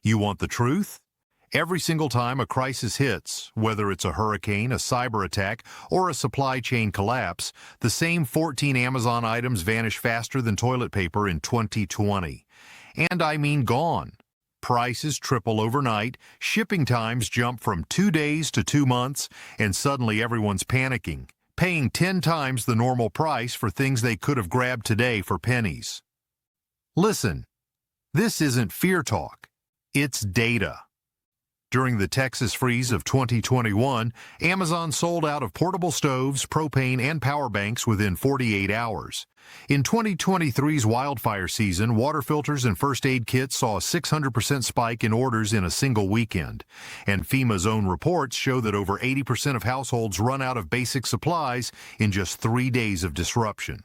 You want the truth? Every single time a crisis hits, whether it's a hurricane, a cyber attack, or a supply chain collapse, the same 14 Amazon items vanish faster than toilet paper in 2020. And I mean gone. Prices triple overnight, shipping times jump from 2 days to 2 months, and suddenly everyone's panicking, paying 10 times the normal price for things they could have grabbed today for pennies. Listen, this isn't fear talk. It's data. During the Texas freeze of 2021, Amazon sold out of portable stoves, propane, and power banks within 48 hours. In 2023's wildfire season, water filters and first aid kits saw a 600% spike in orders in a single weekend. And FEMA's own reports show that over 80% of households run out of basic supplies in just 3 days of disruption.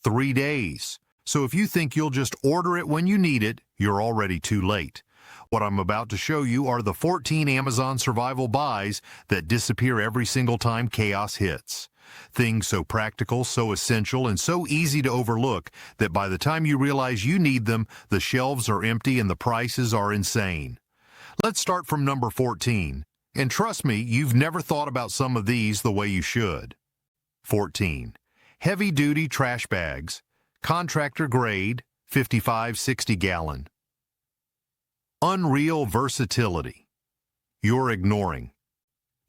3 days. So if you think you'll just order it when you need it, you're already too late. What I'm about to show you are the 14 Amazon survival buys that disappear every single time chaos hits. Things so practical, so essential, and so easy to overlook that by the time you realize you need them, the shelves are empty and the prices are insane. Let's start from number 14. And trust me, you've never thought about some of these the way you should. 14. Heavy-duty trash bags. Contractor grade, 55-60 gallon. Unreal versatility. You're ignoring.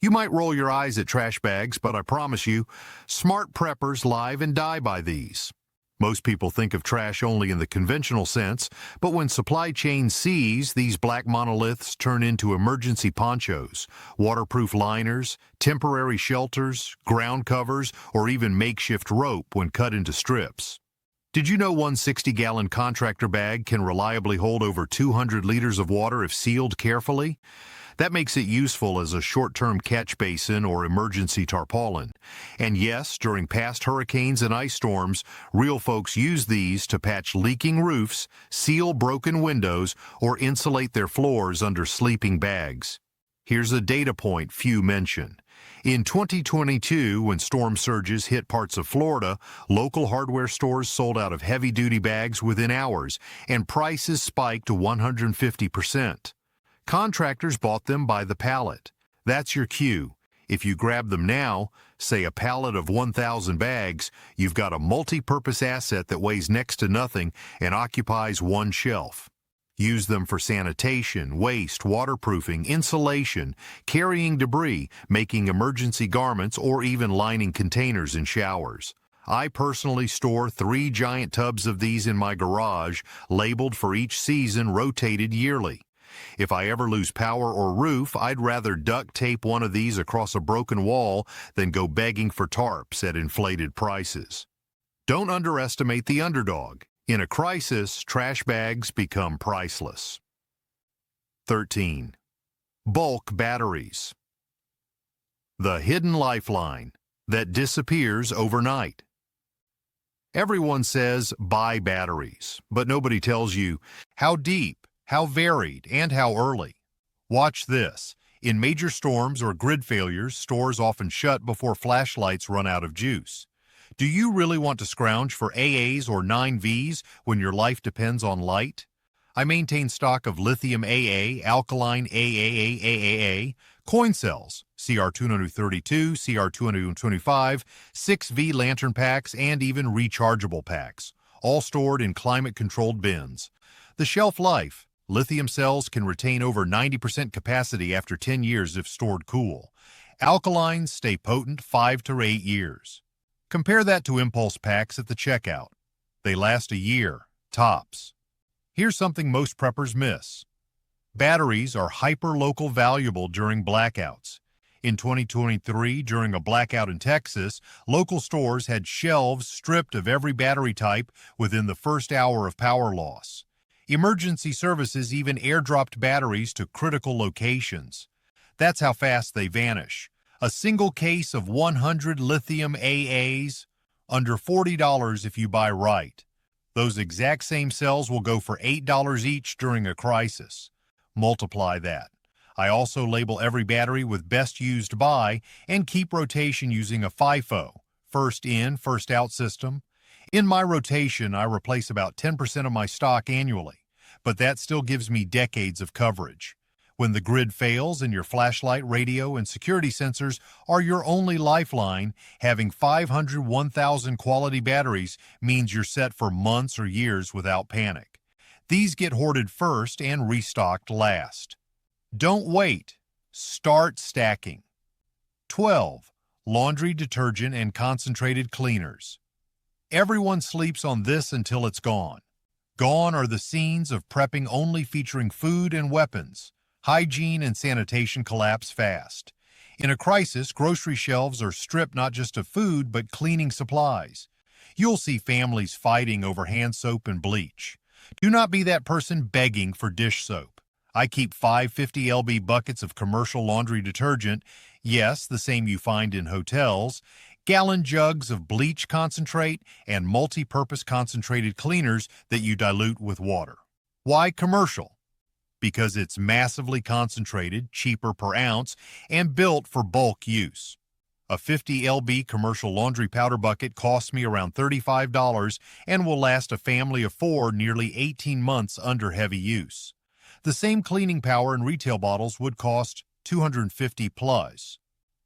You might roll your eyes at trash bags, but I promise you, smart preppers live and die by these. Most people think of trash only in the conventional sense, but when supply chains seize, these black monoliths turn into emergency ponchos, waterproof liners, temporary shelters, ground covers, or even makeshift rope when cut into strips. Did you know one 60-gallon contractor bag can reliably hold over 200 liters of water if sealed carefully? That makes it useful as a short-term catch basin or emergency tarpaulin. And yes, during past hurricanes and ice storms, real folks use these to patch leaking roofs, seal broken windows, or insulate their floors under sleeping bags. Here's a data point few mention. In 2022, when storm surges hit parts of Florida, local hardware stores sold out of heavy-duty bags within hours, and prices spiked to 150%. Contractors bought them by the pallet. That's your cue. If you grab them now, say a pallet of 1,000 bags, you've got a multi-purpose asset that weighs next to nothing and occupies one shelf. Use them for sanitation, waste, waterproofing, insulation, carrying debris, making emergency garments, or even lining containers in showers. I personally store 3 giant tubs of these in my garage, labeled for each season, rotated yearly. If I ever lose power or roof, I'd rather duct tape one of these across a broken wall than go begging for tarps at inflated prices. Don't underestimate the underdog. In a crisis, trash bags become priceless. 13. Bulk batteries. The hidden lifeline that disappears overnight. Everyone says buy batteries, but nobody tells you how deep, how varied, and how early. Watch this. In major storms or grid failures, stores often shut before flashlights run out of juice. Do you really want to scrounge for AAs or 9Vs when your life depends on light? I maintain stock of lithium AA, alkaline AAA, coin cells, CR232, CR225, 6V lantern packs, and even rechargeable packs, all stored in climate-controlled bins. The shelf life. Lithium cells can retain over 90% capacity after 10 years if stored cool. Alkalines stay potent 5 to 8 years. Compare that to impulse packs at the checkout. They last a year, tops. Here's something most preppers miss. Batteries are hyper-local valuable during blackouts. In 2023, during a blackout in Texas, local stores had shelves stripped of every battery type within the first hour of power loss. Emergency services even airdropped batteries to critical locations. That's how fast they vanish. A single case of 100 lithium AAs, under $40 if you buy right. Those exact same cells will go for $8 each during a crisis. Multiply that. I also label every battery with best used by and keep rotation using a FIFO, first in, first out system. In my rotation, I replace about 10% of my stock annually. but that still gives me decades of coverage. When the grid fails and your flashlight, radio, and security sensors are your only lifeline, having 500 1000 quality batteries means you're set for months or years without panic. These get hoarded first and restocked last. Don't wait. Start stacking. 12. Laundry detergent and concentrated cleaners. Everyone sleeps on this until it's gone. Gone are the scenes of prepping only featuring food and weapons. Hygiene and sanitation collapse fast. In a crisis, grocery shelves are stripped not just of food, but cleaning supplies. You'll see families fighting over hand soap and bleach. Do not be that person begging for dish soap. I keep 550 lb buckets of commercial laundry detergent, yes, the same you find in hotels, gallon jugs of bleach concentrate, and multi-purpose concentrated cleaners that you dilute with water. Why commercial? Because it's massively concentrated, cheaper per ounce, and built for bulk use. A 50 lb commercial laundry powder bucket costs me around $35 and will last a family of 4 nearly 18 months under heavy use. The same cleaning power in retail bottles would cost $250 plus.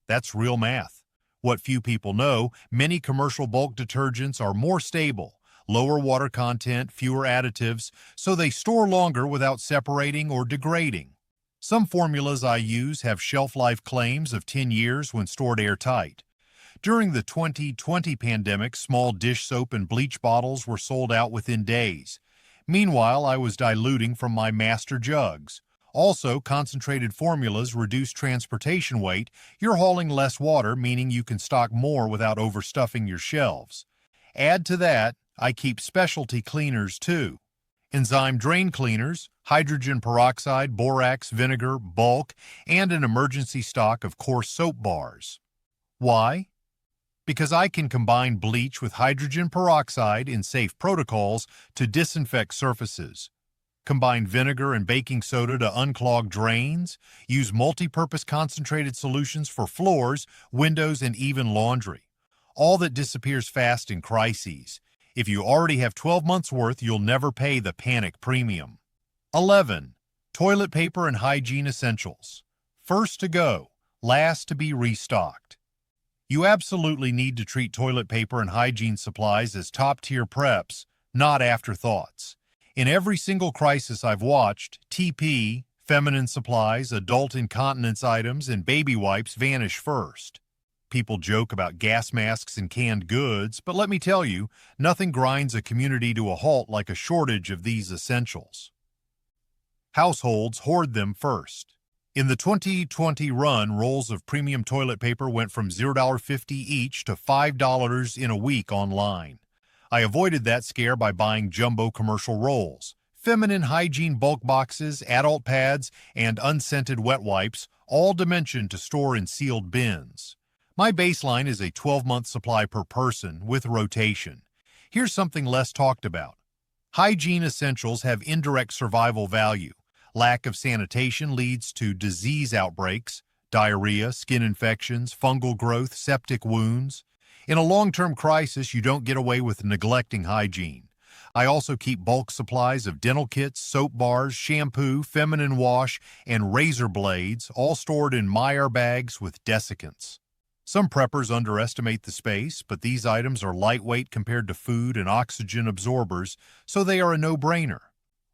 That's real math. What few people know, many commercial bulk detergents are more stable, lower water content, fewer additives, so they store longer without separating or degrading. Some formulas I use have shelf life claims of 10 years when stored airtight. During the 2020 pandemic, small dish soap and bleach bottles were sold out within days. Meanwhile, I was diluting from my master jugs. Also, concentrated formulas reduce transportation weight. You're hauling less water, meaning you can stock more without overstuffing your shelves. Add to that, I keep specialty cleaners too. Enzyme drain cleaners, hydrogen peroxide, borax, vinegar, bulk, and an emergency stock of coarse soap bars. Why? Because I can combine bleach with hydrogen peroxide in safe protocols to disinfect surfaces. Combine vinegar and baking soda to unclog drains. Use multi-purpose concentrated solutions for floors, windows, and even laundry. All that disappears fast in crises. If you already have 12 months' worth, you'll never pay the panic premium. 11. Toilet paper and hygiene essentials. First to go, last to be restocked. You absolutely need to treat toilet paper and hygiene supplies as top-tier preps, not afterthoughts. In every single crisis I've watched, TP, feminine supplies, adult incontinence items, and baby wipes vanish first. People joke about gas masks and canned goods, but let me tell you, nothing grinds a community to a halt like a shortage of these essentials. Households hoard them first. In the 2020 run, rolls of premium toilet paper went from $0.50 each to $5 in a week online. I avoided that scare by buying jumbo commercial rolls. Feminine hygiene bulk boxes, adult pads, and unscented wet wipes, all dimensioned to store in sealed bins. My baseline is a 12-month supply per person with rotation. Here's something less talked about. Hygiene essentials have indirect survival value. Lack of sanitation leads to disease outbreaks, diarrhea, skin infections, fungal growth, septic wounds. In a long-term crisis, you don't get away with neglecting hygiene. I also keep bulk supplies of dental kits, soap bars, shampoo, feminine wash, and razor blades, all stored in Meyer bags with desiccants. Some preppers underestimate the space, but these items are lightweight compared to food and oxygen absorbers, so they are a no-brainer.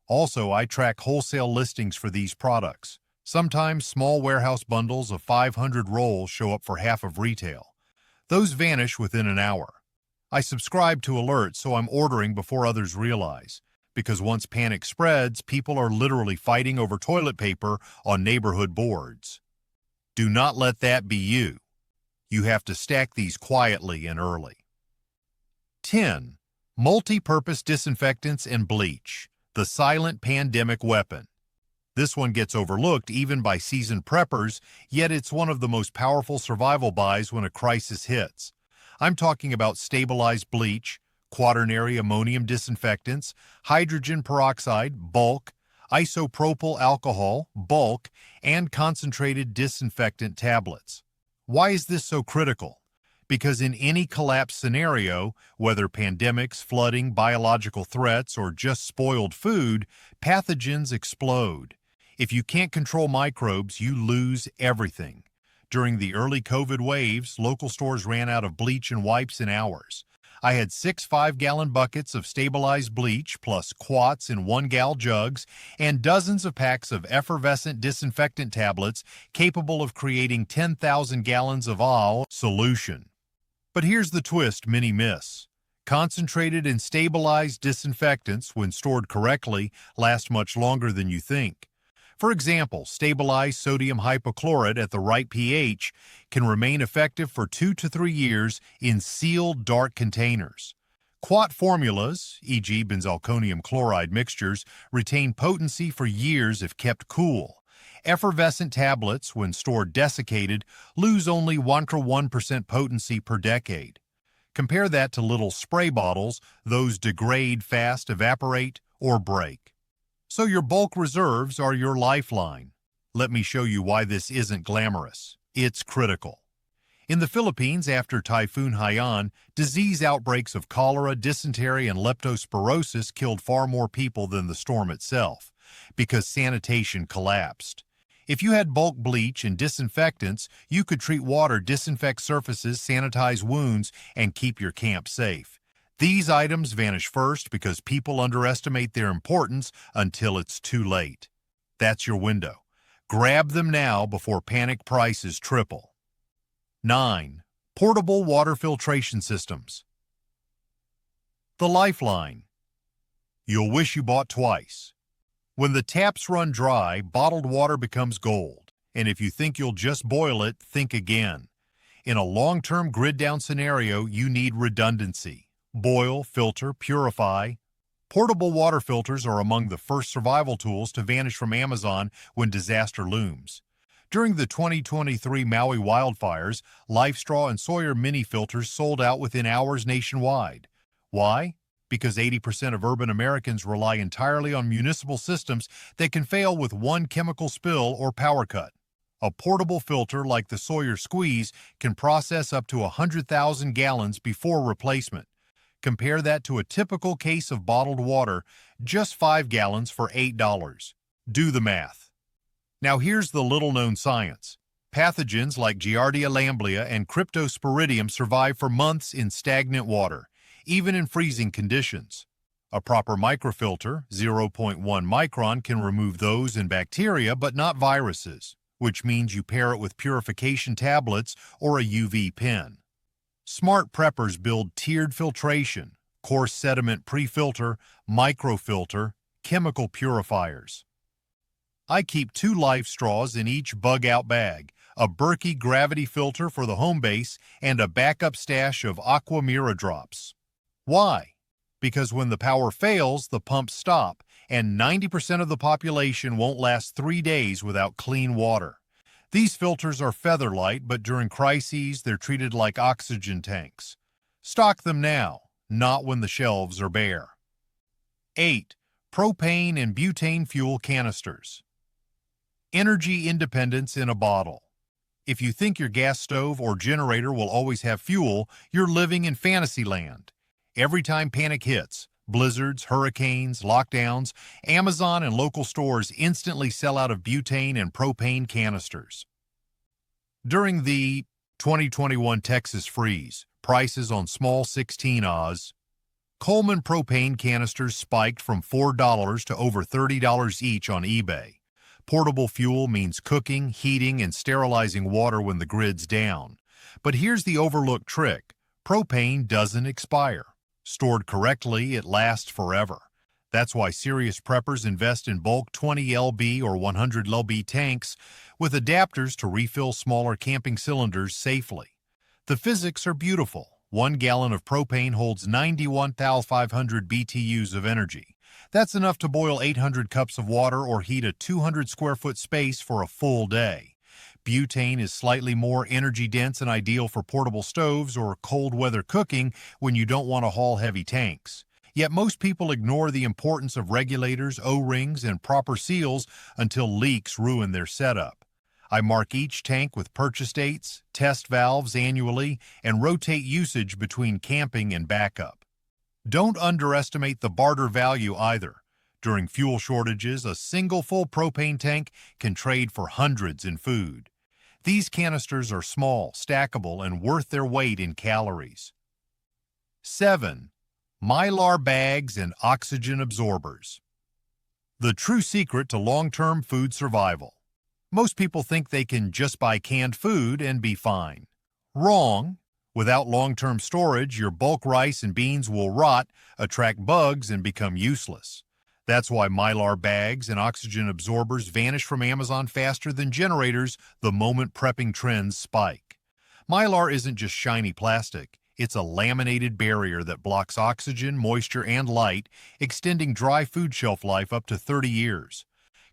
Also, I track wholesale listings for these products. Sometimes small warehouse bundles of 500 rolls show up for half of retail. Those vanish within an hour. I subscribe to alerts so I'm ordering before others realize, because once panic spreads, people are literally fighting over toilet paper on neighborhood boards. Do not let that be you. You have to stack these quietly and early. 10. Multi-purpose disinfectants and bleach, the silent pandemic weapon. This one gets overlooked even by seasoned preppers, yet it's one of the most powerful survival buys when a crisis hits. I'm talking about stabilized bleach, quaternary ammonium disinfectants, hydrogen peroxide, bulk, isopropyl alcohol, bulk, and concentrated disinfectant tablets. Why is this so critical? Because in any collapse scenario, whether pandemics, flooding, biological threats, or just spoiled food, pathogens explode. If you can't control microbes, you lose everything. During the early COVID waves, local stores ran out of bleach and wipes in hours. I had 6 5-gallon buckets of stabilized bleach, plus quarts in 1-gal jugs, and dozens of packs of effervescent disinfectant tablets capable of creating 10,000 gallons of AL solution. But here's the twist many miss. Concentrated and stabilized disinfectants, when stored correctly, last much longer than you think. For example, stabilized sodium hypochlorite at the right pH can remain effective for 2 to 3 years in sealed dark containers. Quat formulas, e.g. benzalkonium chloride mixtures, retain potency for years if kept cool. Effervescent tablets, when stored desiccated, lose only 1% potency per decade. Compare that to little spray bottles; those degrade fast, evaporate, or break. So your bulk reserves are your lifeline. Let me show you why this isn't glamorous. It's critical. In the Philippines, after Typhoon Haiyan, disease outbreaks of cholera, dysentery, and leptospirosis killed far more people than the storm itself, because sanitation collapsed. If you had bulk bleach and disinfectants, you could treat water, disinfect surfaces, sanitize wounds, and keep your camp safe. These items vanish first because people underestimate their importance until it's too late. That's your window. Grab them now before panic prices triple. 9. Portable water filtration systems. The lifeline. You'll wish you bought twice. When the taps run dry, bottled water becomes gold. And if you think you'll just boil it, think again. In a long-term grid-down scenario, you need redundancy. Boil, filter, purify. Portable water filters are among the first survival tools to vanish from Amazon when disaster looms. During the 2023 Maui wildfires, LifeStraw and Sawyer mini filters sold out within hours nationwide. Why? Because 80% of urban Americans rely entirely on municipal systems that can fail with one chemical spill or power cut. A portable filter like the Sawyer Squeeze can process up to 100,000 gallons before replacement. Compare that to a typical case of bottled water, just 5 gallons for $8. Do the math. Now here's the little-known science. Pathogens like Giardia lamblia and Cryptosporidium survive for months in stagnant water, even in freezing conditions. A proper microfilter, 0.1 micron, can remove those and bacteria, but not viruses, which means you pair it with purification tablets or a UV pen. Smart preppers build tiered filtration, coarse sediment pre-filter, microfilter, chemical purifiers. I keep 2 LifeStraws in each bug-out bag, a Berkey gravity filter for the home base, and a backup stash of Aqua Mira drops. Why? Because when the power fails, the pumps stop, and 90% of the population won't last 3 days without clean water. These filters are feather light, but during crises, they're treated like oxygen tanks. Stock them now, not when the shelves are bare. 8. Propane and butane fuel canisters. Energy independence in a bottle. If you think your gas stove or generator will always have fuel, you're living in fantasy land. Every time panic hits, blizzards, hurricanes, lockdowns, Amazon and local stores instantly sell out of butane and propane canisters. During the 2021 Texas freeze, prices on small 16 Oz Coleman propane canisters spiked from $4 to over $30 each on eBay. Portable fuel means cooking, heating, and sterilizing water when the grid's down. But here's the overlooked trick. Propane doesn't expire. Stored correctly, it lasts forever. That's why serious preppers invest in bulk 20 lb or 100 lb tanks with adapters to refill smaller camping cylinders safely. The physics are beautiful. 1 gallon of propane holds 91,500 BTUs of energy. That's enough to boil 800 cups of water or heat a 200 square foot space for a full day. Butane is slightly more energy dense and ideal for portable stoves or cold weather cooking when you don't want to haul heavy tanks. Yet most people ignore the importance of regulators, O-rings, and proper seals until leaks ruin their setup. I mark each tank with purchase dates, test valves annually, and rotate usage between camping and backup. Don't underestimate the barter value either. During fuel shortages, a single full propane tank can trade for hundreds in food. These canisters are small, stackable, and worth their weight in calories. 7. Mylar bags and oxygen absorbers. The true secret to long-term food survival. Most people think they can just buy canned food and be fine. Wrong. Without long-term storage, your bulk rice and beans will rot, attract bugs, and become useless. That's why Mylar bags and oxygen absorbers vanish from Amazon faster than generators the moment prepping trends spike. Mylar isn't just shiny plastic. It's a laminated barrier that blocks oxygen, moisture, and light, extending dry food shelf life up to 30 years.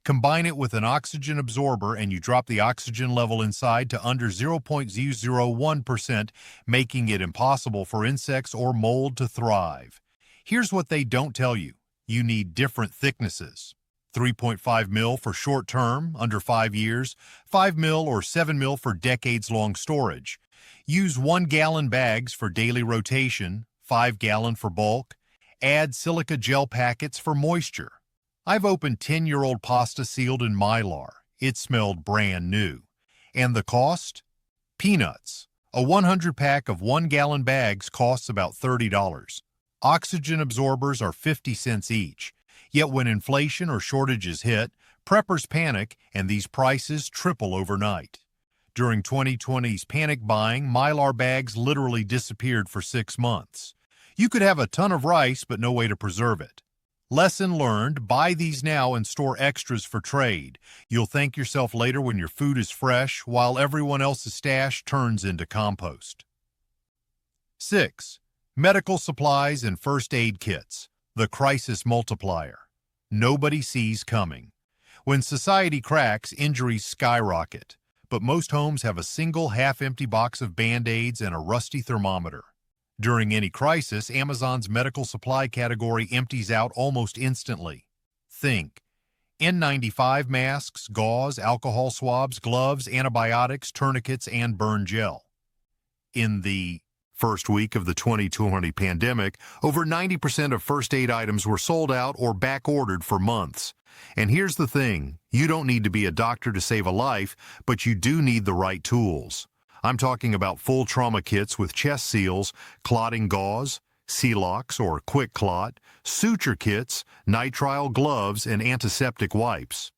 Combine it with an oxygen absorber and you drop the oxygen level inside to under 0.001%, making it impossible for insects or mold to thrive. Here's what they don't tell you. You need different thicknesses. 3.5 mil for short term, under 5 years, 5 mil or 7 mil for decades-long storage. Use 1-gallon bags for daily rotation, 5-gallon for bulk. Add silica gel packets for moisture. I've opened 10-year-old pasta sealed in Mylar. It smelled brand new. And the cost? Peanuts. A 100-pack of 1-gallon bags costs about $30. Oxygen absorbers are 50 cents each. Yet when inflation or shortages hit, preppers panic and these prices triple overnight. During 2020's panic buying, Mylar bags literally disappeared for 6 months. You could have a ton of rice but no way to preserve it. Lesson learned, buy these now and store extras for trade. You'll thank yourself later when your food is fresh while everyone else's stash turns into compost. 6. Medical supplies and first aid kits. The crisis multiplier. Nobody sees coming. When society cracks, injuries skyrocket. But most homes have a single half-empty box of Band-Aids and a rusty thermometer. During any crisis, Amazon's medical supply category empties out almost instantly. Think N95 masks, gauze, alcohol swabs, gloves, antibiotics, tourniquets, and burn gel. In the first week of the 2020 pandemic, over 90% of first aid items were sold out or back-ordered for months. And here's the thing, you don't need to be a doctor to save a life, but you do need the right tools. I'm talking about full trauma kits with chest seals, clotting gauze, Celox or Quick Clot, suture kits, nitrile gloves, and antiseptic wipes.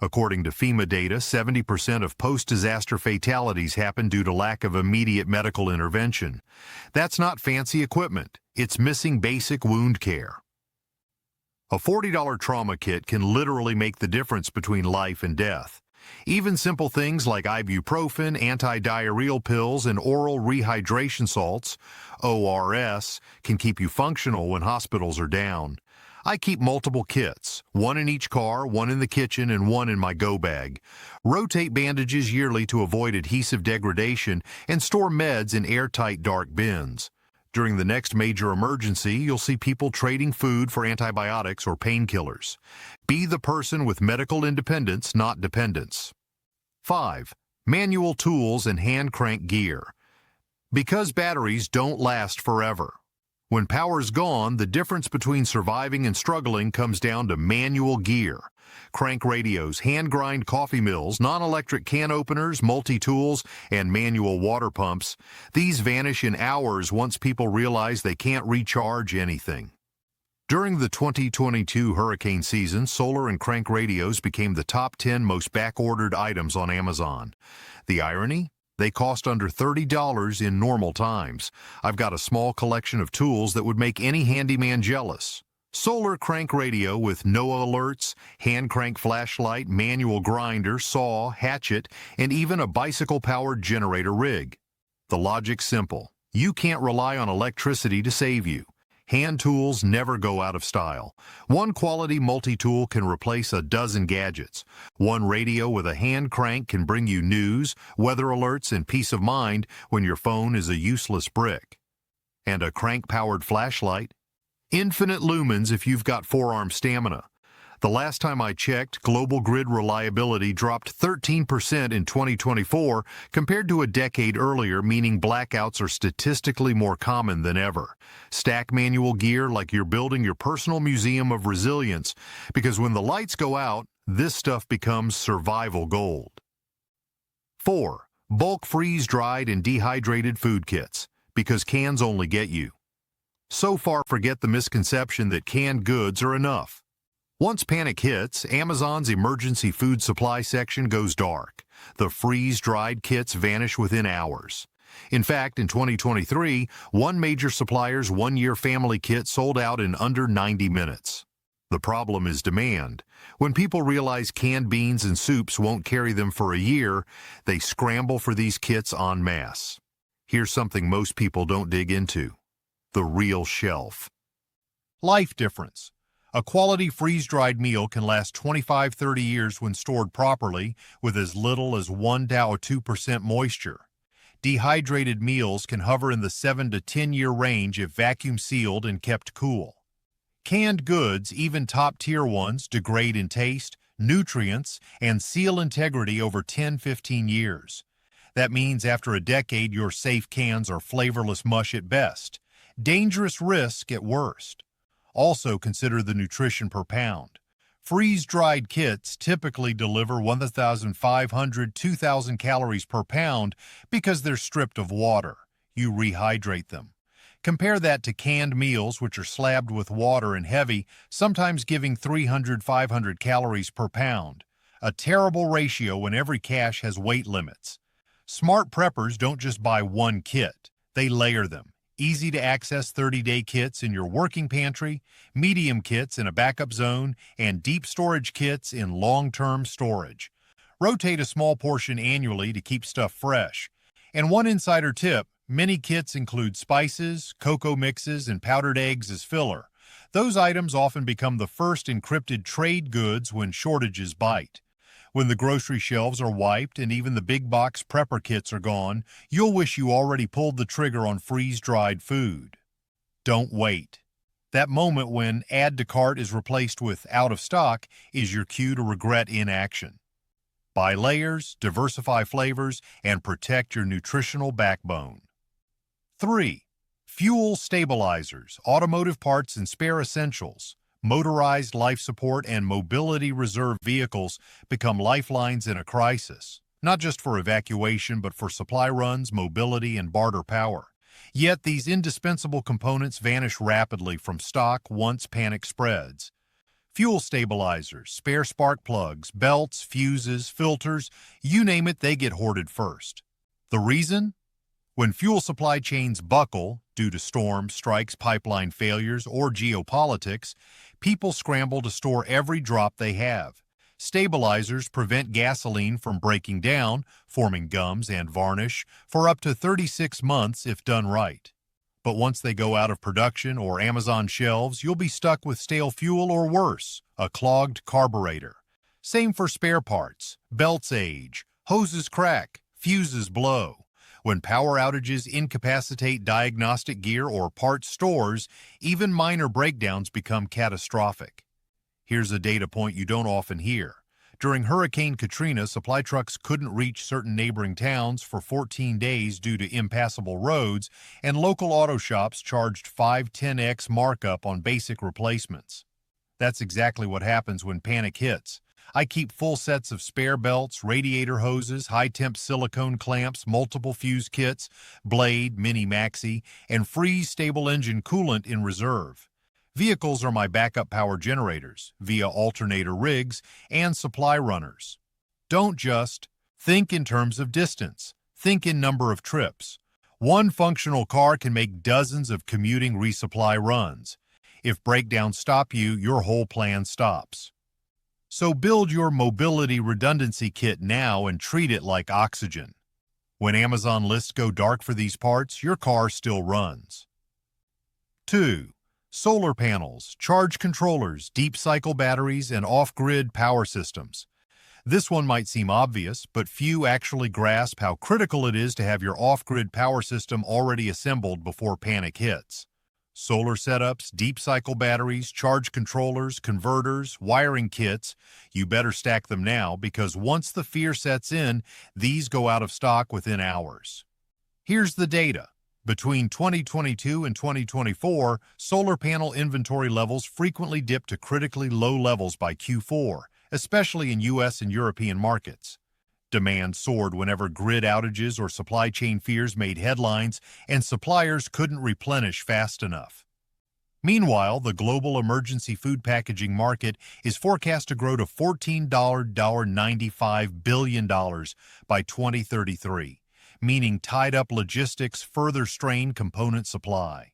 According to FEMA data, 70% of post-disaster fatalities happen due to lack of immediate medical intervention. That's not fancy equipment. It's missing basic wound care. A $40 trauma kit can literally make the difference between life and death. Even simple things like ibuprofen, anti-diarrheal pills, and oral rehydration salts, ORS, can keep you functional when hospitals are down. I keep multiple kits, one in each car, one in the kitchen, and one in my go bag. Rotate bandages yearly to avoid adhesive degradation and store meds in airtight dark bins. During the next major emergency, you'll see people trading food for antibiotics or painkillers. Be the person with medical independence, not dependence. 5. Manual tools and hand crank gear. Because batteries don't last forever. When power's gone, the difference between surviving and struggling comes down to manual gear. Crank radios, hand-grind coffee mills, non-electric can openers, multi-tools, and manual water pumps. These vanish in hours once people realize they can't recharge anything. During the 2022 hurricane season, solar and crank radios became the top 10 most back-ordered items on Amazon. The irony? They cost under $30 in normal times. I've got a small collection of tools that would make any handyman jealous. Solar crank radio with NOAA alerts, hand crank flashlight, manual grinder, saw, hatchet, and even a bicycle-powered generator rig. The logic's simple. You can't rely on electricity to save you. Hand tools never go out of style. One quality multi-tool can replace a dozen gadgets. One radio with a hand crank can bring you news, weather alerts, and peace of mind when your phone is a useless brick. And a crank-powered flashlight? Infinite lumens if you've got forearm stamina. The last time I checked, global grid reliability dropped 13% in 2024 compared to a decade earlier, meaning blackouts are statistically more common than ever. Stack manual gear like you're building your personal museum of resilience, because when the lights go out, this stuff becomes survival gold. 4. Bulk freeze-dried and dehydrated food kits, because cans only get you. So far, forget the misconception that canned goods are enough. Once panic hits, Amazon's emergency food supply section goes dark. The freeze-dried kits vanish within hours. In fact, in 2023, one major supplier's one-year family kit sold out in under 90 minutes. The problem is demand. When people realize canned beans and soups won't carry them for a year, they scramble for these kits en masse. Here's something most people don't dig into: the real shelf. Life difference. A quality freeze-dried meal can last 25-30 years when stored properly with as little as 1 to 2% moisture. Dehydrated meals can hover in the 7 to 10-year range if vacuum sealed and kept cool. Canned goods, even top-tier ones, degrade in taste, nutrients, and seal integrity over 10-15 years. That means after a decade, your safe cans are flavorless mush at best. Dangerous risk at worst. Also consider the nutrition per pound. Freeze-dried kits typically deliver 1,500 to 2,000 calories per pound because they're stripped of water. You rehydrate them. Compare that to canned meals, which are slabbed with water and heavy, sometimes giving 300-500 calories per pound. A terrible ratio when every cache has weight limits. Smart preppers don't just buy one kit. They layer them. Easy-to-access 30-day kits in your working pantry, medium kits in a backup zone, and deep storage kits in long-term storage. Rotate a small portion annually to keep stuff fresh. And one insider tip, many kits include spices, cocoa mixes, and powdered eggs as filler. Those items often become the first encrypted trade goods when shortages bite. When the grocery shelves are wiped and even the big box prepper kits are gone, you'll wish you already pulled the trigger on freeze-dried food. Don't wait. That moment when add to cart is replaced with out of stock is your cue to regret inaction. Buy layers, diversify flavors, and protect your nutritional backbone. 3. Fuel stabilizers, automotive parts and spare essentials. Motorized life support and mobility reserve vehicles become lifelines in a crisis, not just for evacuation but for supply runs, mobility, and barter power. Yet these indispensable components vanish rapidly from stock once panic spreads. Fuel stabilizers, spare spark plugs, belts, fuses, filters, you name it, they get hoarded first. The reason? When fuel supply chains buckle due to storms, strikes, pipeline failures, or geopolitics, people scramble to store every drop they have. Stabilizers prevent gasoline from breaking down, forming gums and varnish, for up to 36 months if done right. But once they go out of production or Amazon shelves, you'll be stuck with stale fuel or worse, a clogged carburetor. Same for spare parts. Belts age, hoses crack, fuses blow. When power outages incapacitate diagnostic gear or parts stores, even minor breakdowns become catastrophic. Here's a data point you don't often hear. During Hurricane Katrina, supply trucks couldn't reach certain neighboring towns for 14 days due to impassable roads, and local auto shops charged 5-10x markup on basic replacements. That's exactly what happens when panic hits. I keep full sets of spare belts, radiator hoses, high-temp silicone clamps, multiple fuse kits, blade, mini maxi, and freeze-stable engine coolant in reserve. Vehicles are my backup power generators via alternator rigs and supply runners. Don't just think in terms of distance. Think in number of trips. One functional car can make dozens of commuting resupply runs. If breakdowns stop you, your whole plan stops. So build your mobility redundancy kit now and treat it like oxygen. When Amazon lists go dark for these parts, your car still runs. 2. Solar panels, charge controllers, deep cycle batteries, and off-grid power systems. This one might seem obvious, but few actually grasp how critical it is to have your off-grid power system already assembled before panic hits. Solar setups, deep cycle batteries, charge controllers, converters, wiring kits. You better stack them now because once the fear sets in, these go out of stock within hours. Here's the data. Between 2022 and 2024, solar panel inventory levels frequently dipped to critically low levels by Q4, especially in US and European markets. Demand soared whenever grid outages or supply chain fears made headlines and suppliers couldn't replenish fast enough. Meanwhile, the global emergency food packaging market is forecast to grow to $14.95 billion by 2033, meaning tied-up logistics further strain component supply.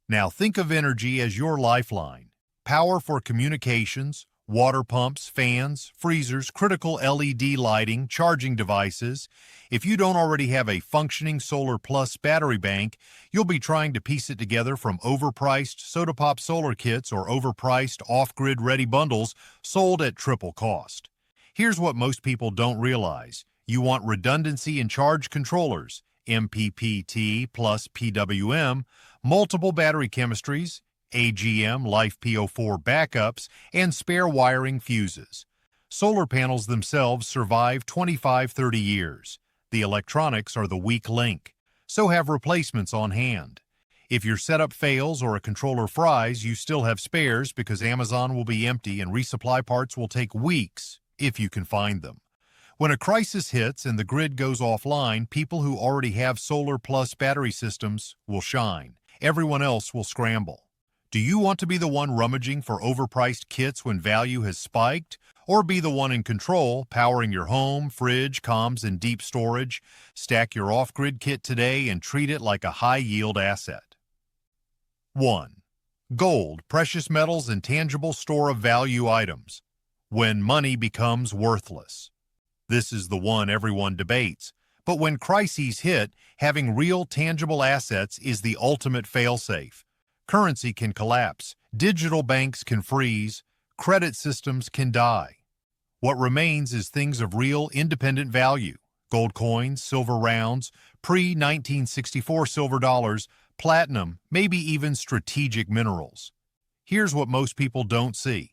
Now think of energy as your lifeline. Power for communications, water pumps, fans, freezers, critical LED lighting, charging devices. If you don't already have a functioning Solar Plus battery bank, you'll be trying to piece it together from overpriced soda pop solar kits or overpriced off-grid ready bundles sold at triple cost. Here's what most people don't realize. You want redundancy in charge controllers, MPPT plus PWM, multiple battery chemistries, AGM, LiFePO4 backups, and spare wiring fuses. Solar panels themselves survive 25-30 years. The electronics are the weak link, so have replacements on hand. If your setup fails or a controller fries, you still have spares because Amazon will be empty and resupply parts will take weeks if you can find them. When a crisis hits and the grid goes offline, people who already have Solar Plus battery systems will shine. Everyone else will scramble. Do you want to be the one rummaging for overpriced kits when value has spiked? Or be the one in control, powering your home, fridge, comms, and deep storage? Stack your off-grid kit today and treat it like a high-yield asset. 1. Gold, precious metals, and tangible store of value items. When money becomes worthless. This is the one everyone debates. But when crises hit, having real tangible assets is the ultimate fail-safe. Currency can collapse, digital banks can freeze, credit systems can die. What remains is things of real independent value: gold coins, silver rounds, pre-1964 silver dollars, platinum, maybe even strategic minerals. Here's what most people don't see.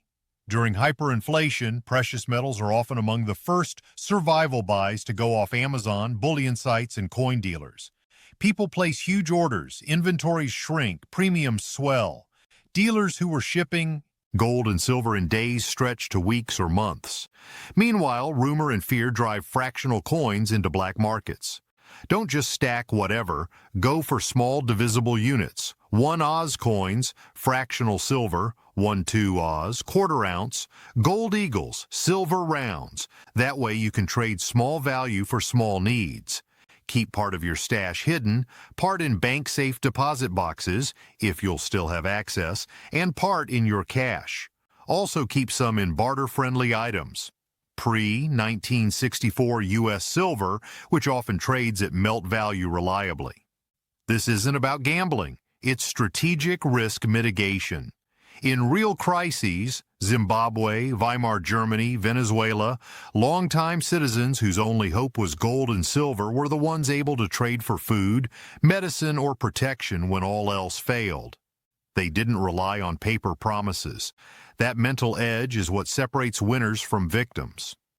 During hyperinflation, precious metals are often among the first survival buys to go off Amazon, bullion sites, and coin dealers. People place huge orders, inventories shrink, premiums swell. Dealers who were shipping gold and silver in days stretch to weeks or months. Meanwhile, rumor and fear drive fractional coins into black markets. Don't just stack whatever, go for small divisible units. 1 Oz coins, fractional silver, 1-2 Oz, quarter ounce, gold eagles, silver rounds. That way you can trade small value for small needs. Keep part of your stash hidden, part in bank-safe deposit boxes, if you'll still have access, and part in your cash. Also keep some in barter-friendly items. Pre-1964 U.S. silver, which often trades at melt value reliably. This isn't about gambling, it's strategic risk mitigation. In real crises, Zimbabwe, Weimar Germany, Venezuela, longtime citizens whose only hope was gold and silver were the ones able to trade for food, medicine, or protection when all else failed. They didn't rely on paper promises. That mental edge is what separates winners from victims.